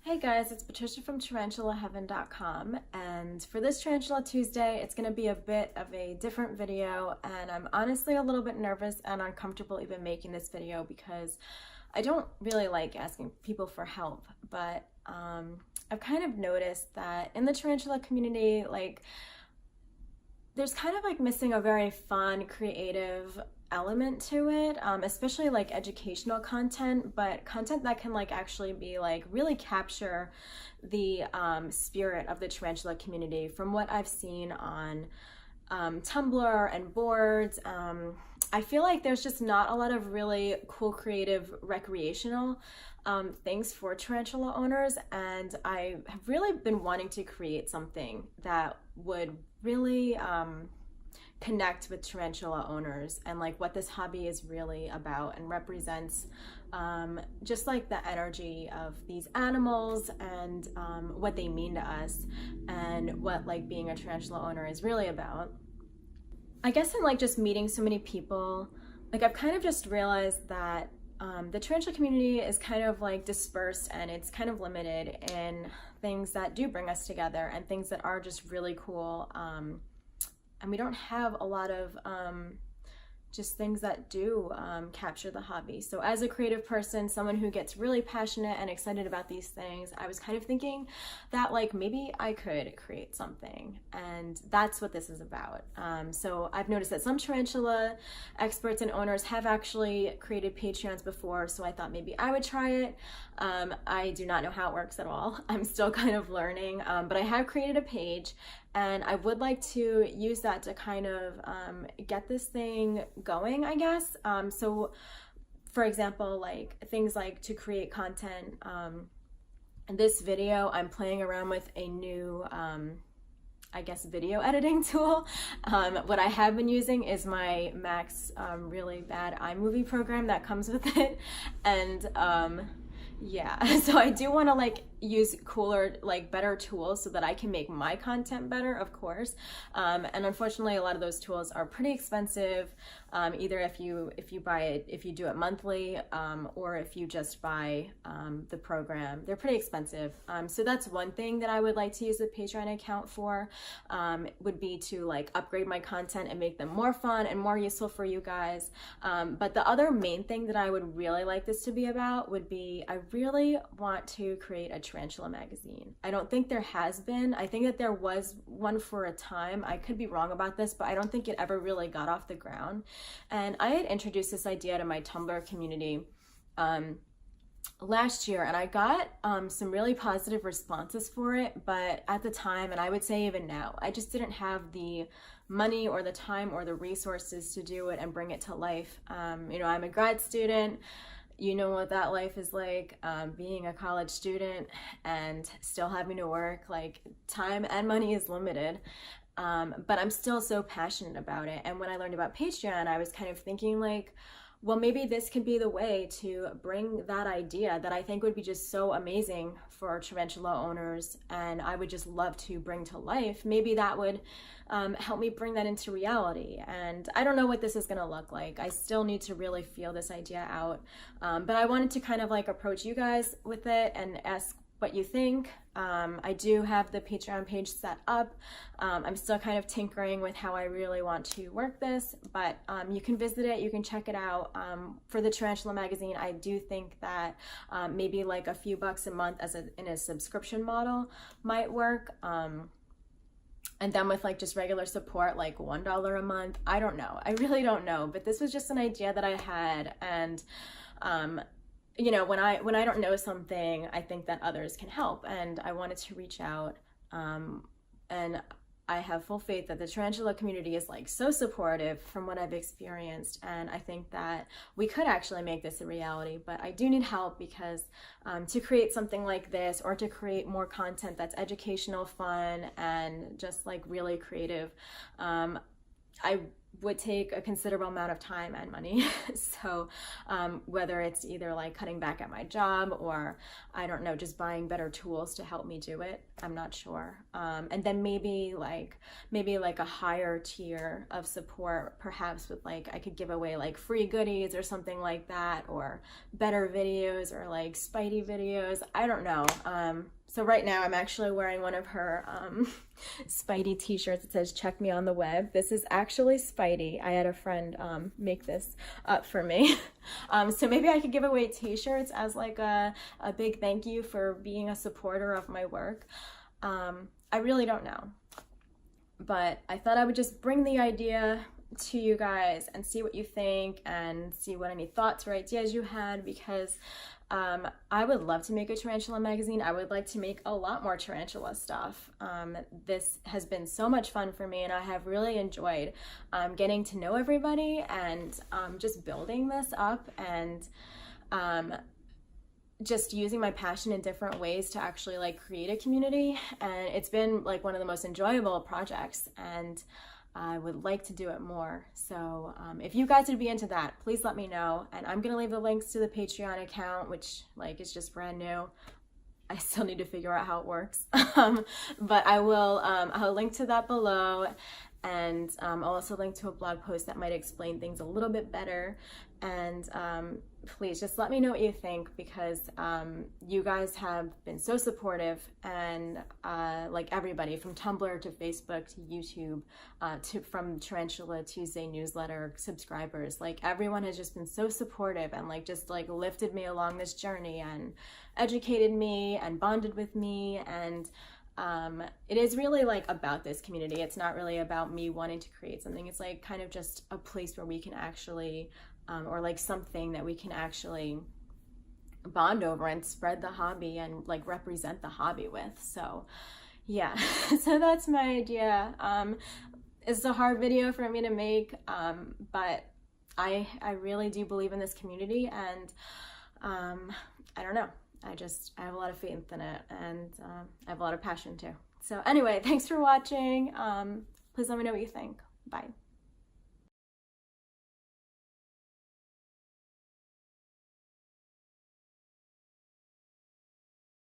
Hey guys, it's Patricia from tarantulaheaven.com, and for this Tarantula Tuesday, it's going to be a bit of a different video, and I'm honestly a little bit nervous and uncomfortable even making this video because I don't really like asking people for help, but I've kind of noticed that in the tarantula community, there's kind of missing a very fun, creative element to it, especially educational content, but content that can actually be really capture the spirit of the tarantula community. From what I've seen on Tumblr and boards, I feel like there's just not a lot of really cool, creative, recreational things for tarantula owners, and I have really been wanting to create something that would really connect with tarantula owners and what this hobby is really about and represents just the energy of these animals and what they mean to us and what being a tarantula owner is really about. I guess in just meeting so many people, I've kind of just realized that the tarantula community is kind of dispersed, and it's kind of limited in things that do bring us together and things that are just really cool. And we don't have a lot of just things that do capture the hobby. So as a creative person, someone who gets really passionate and excited about these things, I was kind of thinking that maybe I could create something, and that's what this is about. So I've noticed that some tarantula experts and owners have actually created Patreons before, so I thought maybe I would try it. I do not know how it works at all. I'm still kind of learning, but I have created a page, and I would like to use that to kind of get this thing going, I guess. So for example, things to create content. In this video, I'm playing around with a new, I guess, video editing tool. What I have been using is my Mac's really bad iMovie program that comes with it. And yeah, so I do want to use cooler, better tools so that I can make my content better, of course. And unfortunately, a lot of those tools are pretty expensive. Either if you buy it, if you do it monthly, or if you just buy the program, they're pretty expensive. So that's one thing that I would like to use the Patreon account for, would be to upgrade my content and make them more fun and more useful for you guys. But the other main thing that I would really like this to be about would be, I really want to create a tarantula magazine. I don't think there has been. I think that there was one for a time. I could be wrong about this, but I don't think it ever really got off the ground. And I had introduced this idea to my Tumblr community last year, and I got some really positive responses for it, but at the time, and I would say even now, I just didn't have the money or the time or the resources to do it and bring it to life. I'm a grad student. You know what that life is like, being a college student and still having to work. Time and money is limited, but I'm still so passionate about it. And when I learned about Patreon, I was kind of thinking well, maybe this could be the way to bring that idea that I think would be just so amazing for tarantula owners, and I would just love to bring to life. Maybe that would help me bring that into reality. And I don't know what this is going to look like. I still need to really feel this idea out. But I wanted to kind of approach you guys with it and ask what you think. I do have the Patreon page set up. I'm still kind of tinkering with how I really want to work this, but you can visit it, you can check it out. For the Tarantula magazine, I do think that maybe a few bucks a month in a subscription model might work. And then with just regular support, $1 a month, I don't know. I really don't know, but this was just an idea that I had, and when I don't know something, I think that others can help, and I wanted to reach out, and I have full faith that the tarantula community is so supportive from what I've experienced, and I think that we could actually make this a reality. But I do need help, because to create something like this, or to create more content that's educational, fun, and just really creative, I would take a considerable amount of time and money. So whether it's either like cutting back at my job, or I don't know, just buying better tools to help me do it, I'm not sure. And then maybe like a higher tier of support, perhaps with like, I could give away like free goodies or something like that, or better videos, or like Spidey videos. I don't know. So right now I'm actually wearing one of her Spidey t-shirts. It says, "Check me on the web." This is actually Spidey. I had a friend make this up for me. So maybe I could give away t-shirts as like a big thank you for being a supporter of my work. I really don't know. But I thought I would just bring the idea to you guys and see what you think, and see what any thoughts or ideas you had, because I would love to make a Tarantula magazine. I would like to make a lot more Tarantula stuff. This has been so much fun for me, and I have really enjoyed getting to know everybody, and just building this up, and just using my passion in different ways to actually like create a community. And it's been like one of the most enjoyable projects, and I would like to do it more. So if you guys would be into that, please let me know. And I'm gonna leave the links to the Patreon account, which like is just brand new. I still need to figure out how it works. But I will, I'll link to that below. And I'll also link to a blog post that might explain things a little bit better. And please just let me know what you think, because you guys have been so supportive, and like everybody from Tumblr to Facebook to YouTube, from Tarantula Tuesday newsletter subscribers, like everyone has just been so supportive, and like just like lifted me along this journey, and educated me, and bonded with me. And it is really like about this community. It's not really about me wanting to create something. It's like kind of just a place where we can actually, or like something that we can actually bond over and spread the hobby and like represent the hobby with. So yeah, so that's my idea. It's a hard video for me to make, but I really do believe in this community, and I don't know. I have a lot of faith in it, and I have a lot of passion too. So anyway, thanks for watching. Please let me know what you think. Bye.